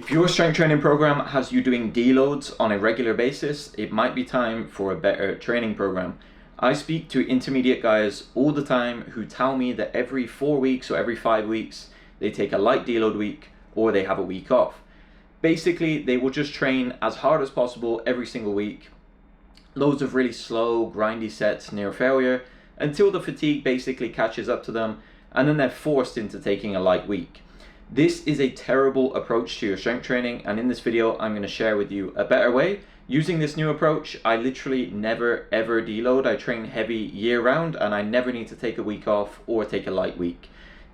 If your strength training program has you doing deloads on a regular basis, it might be time for a better training program. I speak to intermediate guys all the time who tell me that every 4 weeks or every 5 weeks, they take a light deload week or they have a week off. Basically, they will just train as hard as possible every single week. Loads of really slow, grindy sets near failure until the fatigue basically catches up to them, and then they're forced into taking a light week. This is a terrible approach to your strength training, and in this video I'm going to share with you a better way. Using this new approach, I literally never ever deload. I train heavy year round and I never need to take a week off or take a light week.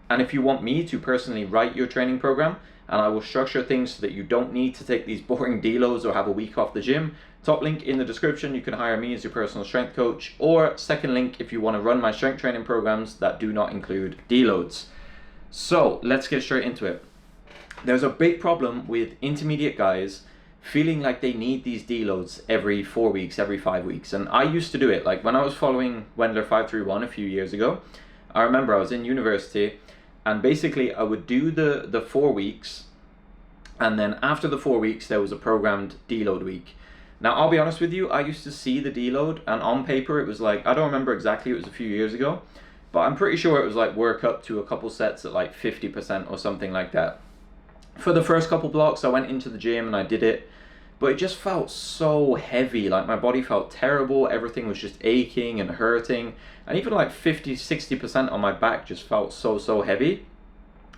And if you want me to personally write your training program, and I will structure things so that you don't need to take these boring deloads or have a week off the gym, top link in the description, you can hire me as your personal strength coach, or second link if you want to run my strength training programs that do not include deloads. So let's get straight into it. There's a big problem with intermediate guys feeling like they need these deloads every 4 weeks, every 5 weeks. And I used to do it. Like when I was following Wendler 531 a few years ago, I remember I was in university and basically I would do the 4 weeks, and then after the 4 weeks there was a programmed deload week. Now I'll be honest with you, I used to see the deload and on paper it was like, I don't remember exactly, it was a few years ago, but I'm pretty sure it was like work up to a couple sets at like 50% or something like that. For the first couple blocks, I went into the gym and I did it, but it just felt so heavy. Like my body felt terrible. Everything was just aching and hurting. And even like 50-60% on my back just felt so heavy.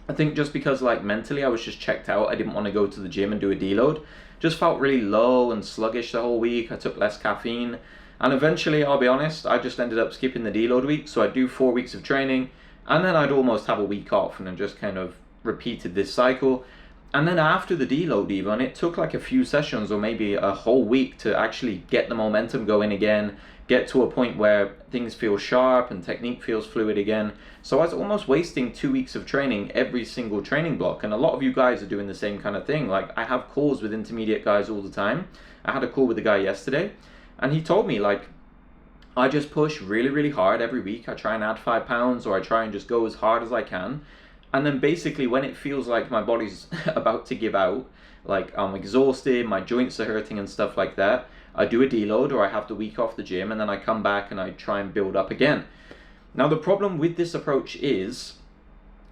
I think just because like mentally I was just checked out. I didn't want to go to the gym and do a deload. Just felt really low and sluggish the whole week. I took less caffeine. And eventually, I'll be honest, I just ended up skipping the deload week. So I'd do 4 weeks of training and then I'd almost have a week off, and then just kind of repeated this cycle. And then after the deload even, it took like a few sessions or maybe a whole week to actually get the momentum going again, get to a point where things feel sharp and technique feels fluid again. So I was almost wasting 2 weeks of training every single training block. And a lot of you guys are doing the same kind of thing. Like I have calls with intermediate guys all the time. I had a call with a guy yesterday, and he told me like, I just push really hard every week. I try and add 5 pounds, or I try and just go as hard as I can. And then basically when it feels like my body's about to give out, like I'm exhausted, my joints are hurting and stuff like that, I do a deload or I have the week off the gym, and then I come back and I try and build up again. Now the problem with this approach is,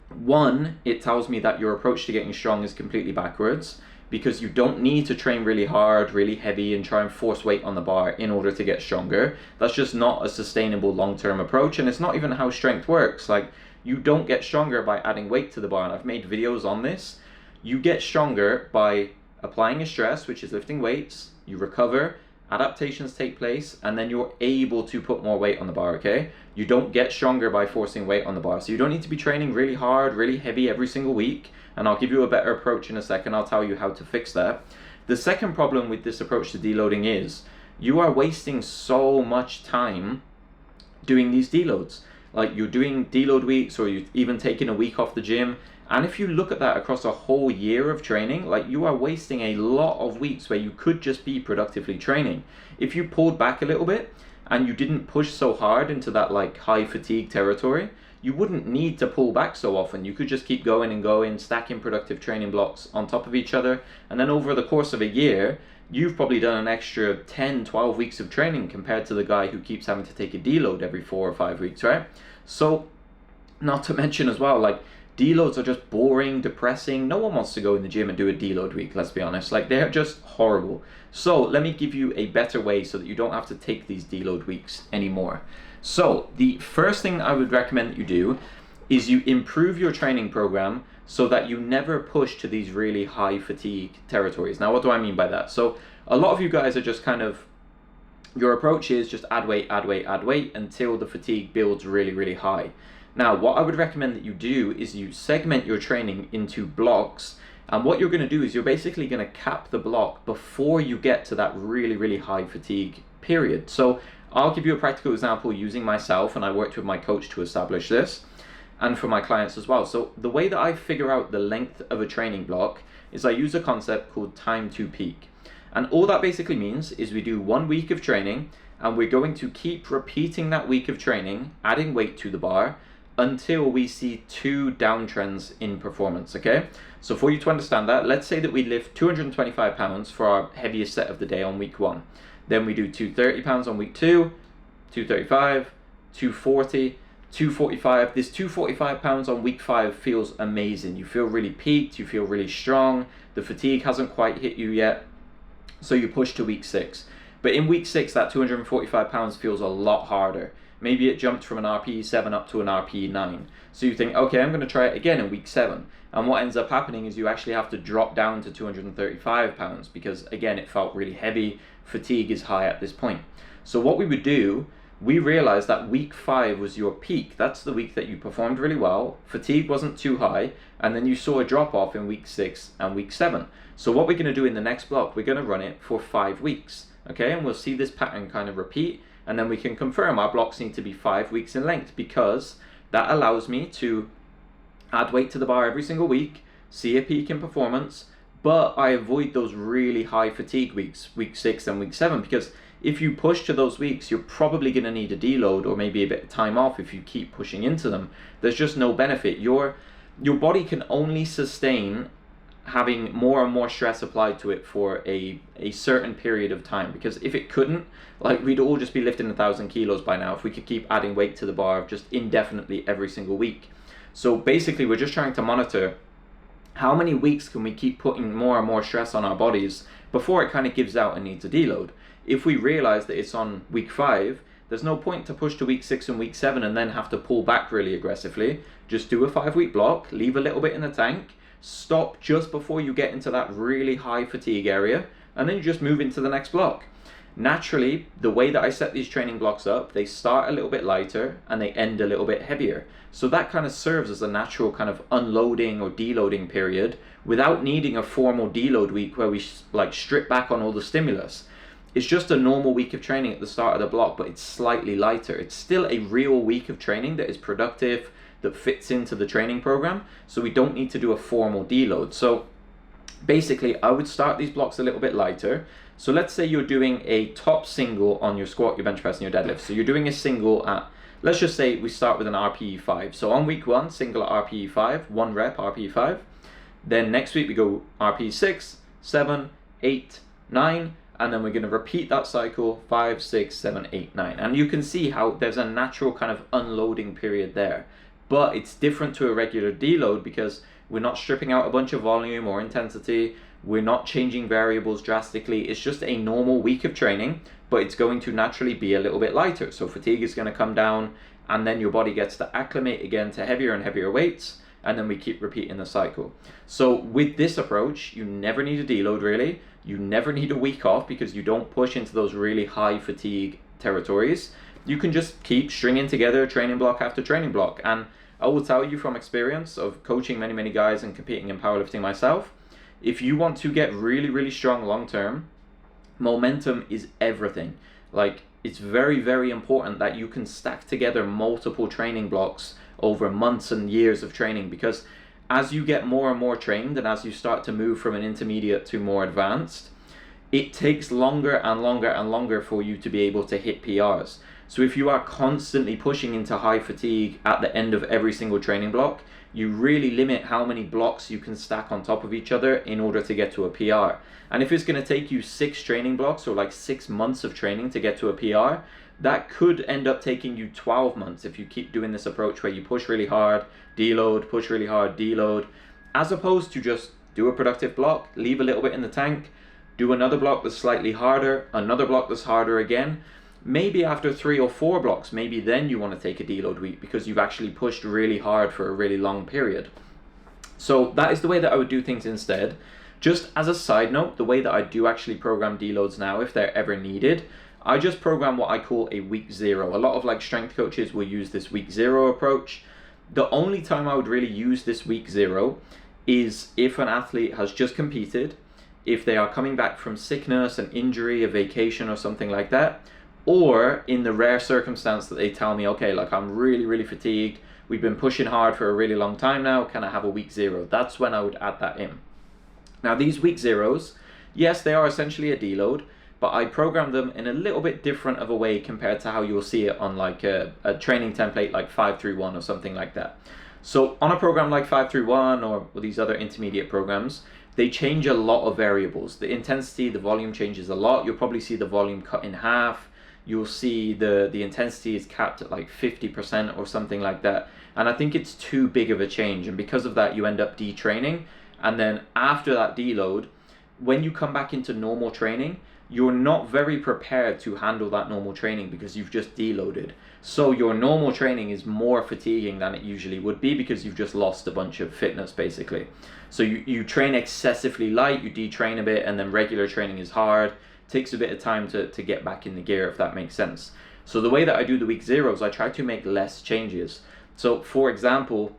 one, it tells me that your approach to getting strong is completely backwards, because you don't need to train really hard, really heavy and try and force weight on the bar in order to get stronger. That's just not a sustainable long-term approach, and it's not even how strength works. Like, you don't get stronger by adding weight to the bar, and I've made videos on this. You get stronger by applying a stress, which is lifting weights, you recover, adaptations take place, and then you're able to put more weight on the bar, okay? You don't get stronger by forcing weight on the bar. So you don't need to be training really hard, really heavy every single week, and I'll give you a better approach in a second. I'll tell you how to fix that. The second problem with this approach to deloading is you are wasting so much time doing these deloads. Like you're doing deload weeks, or you've even taken a week off the gym. And if you look at that across a whole year of training, like you are wasting a lot of weeks where you could just be productively training. If you pulled back a little bit and you didn't push so hard into that like high fatigue territory, you wouldn't need to pull back so often. You could just keep going and going, stacking productive training blocks on top of each other. And then over the course of a year, you've probably done an extra 10-12 weeks of training compared to the guy who keeps having to take a deload every 4 or 5 weeks, right? So not to mention as well, like deloads are just boring, depressing. No one wants to go in the gym and do a deload week, let's be honest. Like they're just horrible. So let me give you a better way so that you don't have to take these deload weeks anymore. So the first thing I would recommend that you do is you improve your training program so that you never push to these really high fatigue territories. Now, what do I mean by that? So a lot of you guys are just kind of, your approach is just add weight until the fatigue builds really high. Now, what I would recommend that you do is you segment your training into blocks, and what you're going to do is you're basically going to cap the block before you get to that really high fatigue period. So I'll give you a practical example using myself, and I worked with my coach to establish this, and for my clients as well. So the way that I figure out the length of a training block is I use a concept called time to peak. And all that basically means is we do 1 week of training, and we're going to keep repeating that week of training, adding weight to the bar, until we see 2 downtrends in performance, okay? So for you to understand that, let's say that we lift 225 pounds for our heaviest set of the day on week 1. Then we do 230 pounds on week 2, 235, 240, 245. This 245 pounds on week 5 feels amazing. You feel really peaked, you feel really strong. The fatigue hasn't quite hit you yet. So you push to week 6. But in week 6, that 245 pounds feels a lot harder. Maybe it jumped from an RPE 7 up to an RPE 9. So you think, okay, I'm going to try it again in week 7. And what ends up happening is you actually have to drop down to 235 pounds because, again, it felt really heavy. Fatigue is high at this point. So what we would do, we realized that week 5 was your peak. That's the week that you performed really well. Fatigue wasn't too high. And then you saw a drop off in week 6 and week 7. So what we're going to do in the next block, we're going to run it for 5 weeks. Okay, and we'll see this pattern kind of repeat. And then we can confirm our blocks need to be 5 weeks in length because that allows me to add weight to the bar every single week, see a peak in performance, but I avoid those really high fatigue weeks, week 6 and week 7, because if you push to those weeks, you're probably going to need a deload or maybe a bit of time off if you keep pushing into them. There's just no benefit. Your body can only sustain having more and more stress applied to it for a certain period of time, because if it couldn't, like, we'd all just be lifting 1,000 kilos by now if we could keep adding weight to the bar just indefinitely every single week. So basically we're just trying to monitor how many weeks can we keep putting more and more stress on our bodies before it kind of gives out and needs a deload. If we realize that it's on week 5, there's no point to push to week 6 and week 7 and then have to pull back really aggressively. Just do a 5-week block, leave a little bit in the tank, stop just before you get into that really high fatigue area, and then you just move into the next block. Naturally, the way that I set these training blocks up, they start a little bit lighter and they end a little bit heavier. So that kind of serves as a natural kind of unloading or deloading period without needing a formal deload week where we like strip back on all the stimulus. It's just a normal week of training at the start of the block, but it's slightly lighter. It's still a real week of training that is productive, that fits into the training program, so we don't need to do a formal deload. So basically, I would start these blocks a little bit lighter. So let's say you're doing a top single on your squat, your bench press, and your deadlift. So you're doing a single at, let's just say we start with an RPE 5. So on week 1, single at RPE 5, 1 rep RPE 5. Then next week we go RPE 6, 7, 8, 9, and then we're going to repeat that cycle 5, 6, 7, 8, 9. And you can see how there's a natural kind of unloading period there. But it's different to a regular deload because we're not stripping out a bunch of volume or intensity. We're not changing variables drastically. It's just a normal week of training, but it's going to naturally be a little bit lighter. So fatigue is going to come down, and then your body gets to acclimate again to heavier and heavier weights, and then we keep repeating the cycle. So with this approach, you never need a deload really. You never need a week off because you don't push into those really high fatigue territories. You can just keep stringing together training block after training block. And I will tell you from experience of coaching many guys and competing in powerlifting myself, if you want to get really strong long term, momentum is everything. Like, it's very important that you can stack together multiple training blocks over months and years of training, because as you get more and more trained and as you start to move from an intermediate to more advanced, it takes longer and longer for you to be able to hit PRs. So if you are constantly pushing into high fatigue at the end of every single training block, you really limit how many blocks you can stack on top of each other in order to get to a PR. And if it's going to take you 6 training blocks or like 6 months of training to get to a PR, that could end up taking you 12 months if you keep doing this approach where you push really hard, deload, push really hard, deload, as opposed to just do a productive block, leave a little bit in the tank, do another block that's slightly harder, another block that's harder again. Maybe after 3 or 4 blocks, maybe then you want to take a deload week because you've actually pushed really hard for a really long period. So that is the way that I would do things instead. Just as a side note, the way that I do actually program deloads now, if they're ever needed, I just program what I call a week 0. A lot of like strength coaches will use this week 0 approach. The only time I would really use this week 0 is if an athlete has just competed, if they are coming back from sickness, an injury, a vacation or something like that, or in the rare circumstance that they tell me, okay, like I'm really fatigued, we've been pushing hard for a really long time now, can I have a week 0? That's when I would add that in. Now these week 0s, yes, they are essentially a deload, but I program them in a little bit different of a way compared to how you'll see it on like a training template like 531 or something like that. So on a program like 531 or these other intermediate programs, they change a lot of variables. The intensity, the volume changes a lot. You'll probably see the volume cut in half. You'll see the intensity is capped at like 50% or something like that. And I think it's too big of a change. And because of that, you end up detraining. And then after that deload, when you come back into normal training, you're not very prepared to handle that normal training because you've just deloaded. So your normal training is more fatiguing than it usually would be because you've just lost a bunch of fitness basically. So you train excessively light, you detrain a bit, and then regular training is hard. Takes a bit of time to get back in the gear, if that makes sense. So the way that I do the week zeros, I try to make less changes. So for example,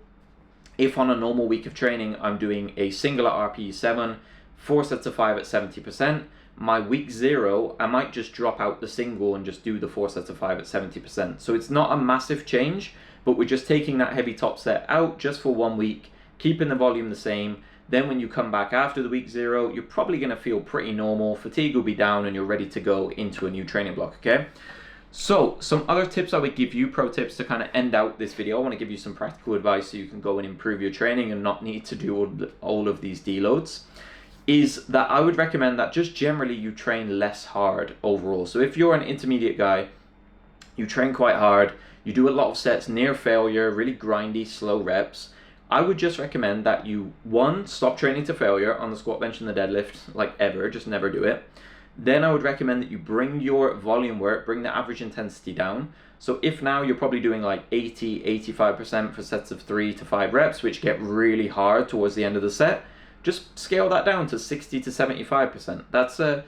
if on a normal week of training, I'm doing a single at RPE 7, 4 sets of 5 at 70%, my week 0, I might just drop out the single and just do the 4 sets of 5 at 70%. So it's not a massive change, but we're just taking that heavy top set out just for 1 week, keeping the volume the same. Then when you come back after the week 0, you're probably going to feel pretty normal, fatigue will be down, and you're ready to go into a new training block, okay? So some other tips I would give you, pro tips to kind of end out this video. I want to give you some practical advice so you can go and improve your training and not need to do all of these deloads. Is that I would recommend that just generally you train less hard overall. So if you're an intermediate guy, you train quite hard, you do a lot of sets near failure, really grindy, slow reps, I would just recommend that you, 1, stop training to failure on the squat, bench, and the deadlift, like ever, just never do it. Then I would recommend that you bring your volume work, bring the average intensity down. So if now you're probably doing like 80, 85% for sets of 3 to 5 reps, which get really hard towards the end of the set, just scale that down to 60 to 75%. That's a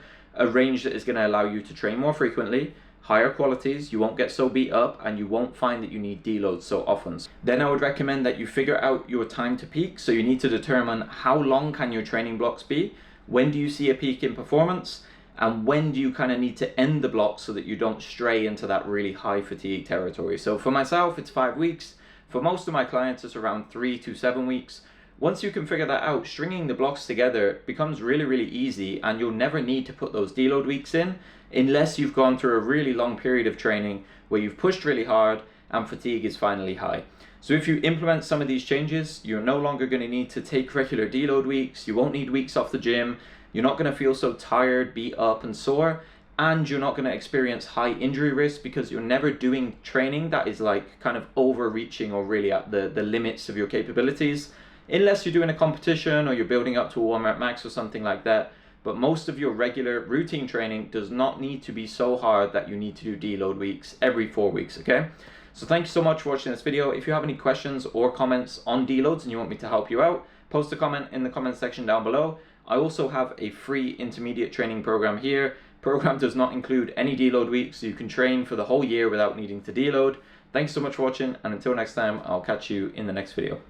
range that is going to allow you to train more frequently, higher qualities, you won't get so beat up, and you won't find that you need deloads so often. Then I would recommend that you figure out your time to peak. So you need to determine how long can your training blocks be, when do you see a peak in performance, and when do you kind of need to end the block so that you don't stray into that really high fatigue territory. So for myself, it's 5 weeks. For most of my clients, it's around 3 to 7 weeks. Once you can figure that out, stringing the blocks together becomes really, really easy, and you'll never need to put those deload weeks in unless you've gone through a really long period of training where you've pushed really hard and fatigue is finally high. So if you implement some of these changes, you're no longer going to need to take regular deload weeks, you won't need weeks off the gym, you're not going to feel so tired, beat up and sore, and you're not going to experience high injury risk because you're never doing training that is like kind of overreaching or really at the limits of your capabilities. Unless you're doing a competition or you're building up to a warm-up max or something like that. But most of your regular routine training does not need to be so hard that you need to do deload weeks every 4 weeks, okay? So thank you so much for watching this video. If you have any questions or comments on deloads and you want me to help you out, post a comment in the comment section down below. I also have a free intermediate training program here. Program does not include any deload weeks, so you can train for the whole year without needing to deload. Thanks so much for watching, and until next time, I'll catch you in the next video.